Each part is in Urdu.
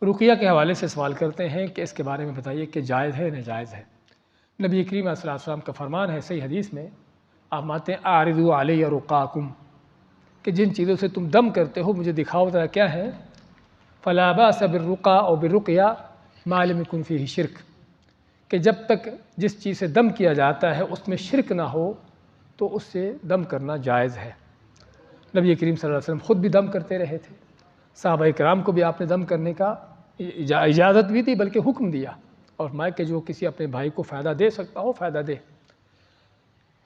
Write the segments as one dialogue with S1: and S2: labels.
S1: رقیہ کے حوالے سے سوال کرتے ہیں کہ اس کے بارے میں بتائیے کہ جائز ہے ناجائز ہے۔ نبی کریم صلی اللہ علیہ وسلم کا فرمان ہے صحیح حدیث میں، آپ مانتے ہیں اعرضوا علی رقاکم، کہ جن چیزوں سے تم دم کرتے ہو مجھے دکھاؤ ذرا کیا ہے۔ فلا باس بالرقا او بالرقیہ ما لم یکن فیہ شرک، کہ جب تک جس چیز سے دم کیا جاتا ہے اس میں شرک نہ ہو تو اس سے دم کرنا جائز ہے۔ نبی کریم صلی اللہ علیہ وسلم خود بھی دم کرتے رہے تھے، صحابہ کرام کو بھی آپ نے دم کرنے کا اجازت بھی دی بلکہ حکم دیا، اور فرمایا کہ جو کسی اپنے بھائی کو فائدہ دے سکتا ہو فائدہ دے۔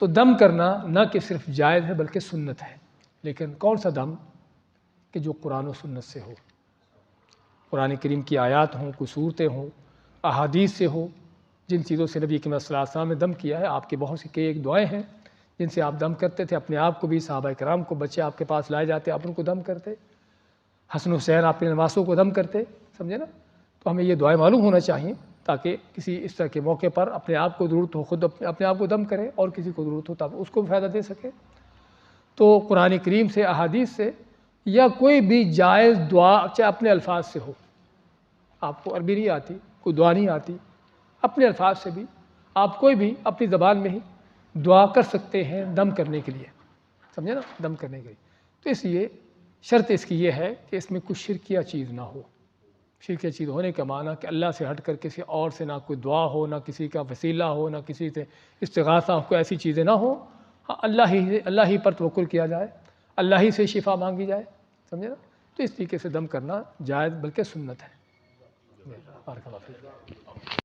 S1: تو دم کرنا نہ کہ صرف جائز ہے بلکہ سنت ہے، لیکن کون سا دم؟ کہ جو قرآن و سنت سے ہو، قرآن کریم کی آیات ہوں، کوئی صورتیں ہوں، احادیث سے ہو، جن چیزوں سے نبی کریم صلی اللہ علیہ وسلم نے دم کیا ہے۔ آپ کی بہت سی ایک دعائیں ہیں جن سے آپ دم کرتے تھے، اپنے آپ کو بھی، صحابہ کرام کو، بچے آپ کے پاس لائے جاتے آپ ان کو دم کرتے، حسن حسین آپ کے نواسوں کو دم کرتے، سمجھے نا؟ تو ہمیں یہ دعائیں معلوم ہونا چاہیے تاکہ کسی اس طرح کے موقع پر اپنے آپ کو ضرورت ہو خود اپنے آپ کو دم کرے، اور کسی کو ضرورت ہو تب اس کو بھی فائدہ دے سکے۔ تو قرآن کریم سے، احادیث سے، یا کوئی بھی جائز دعا چاہے اپنے الفاظ سے ہو، آپ کو عربی نہیں آتی، کوئی دعا نہیں آتی، اپنے الفاظ سے بھی آپ کوئی بھی اپنی زبان میں ہی دعا کر سکتے ہیں دم کرنے کے لیے، سمجھے نا؟ دم کرنے کے لیے۔ تو اس لیے شرط اس کی یہ ہے کہ اس میں کچھ شرکیہ چیز نہ ہو۔ شرکیہ چیز ہونے کا معنی کہ اللہ سے ہٹ کر کسی اور سے نہ کوئی دعا ہو، نہ کسی کا وسیلہ ہو، نہ کسی سے استغاثہ ہو، کوئی ایسی چیزیں نہ ہوں۔ ہاں، اللہ ہی پر توکل کیا جائے، اللہ ہی سے شفا مانگی جائے، سمجھے نا؟ تو اس طریقے سے دم کرنا جائز بلکہ سنت ہے۔ بارک اللہ فیک۔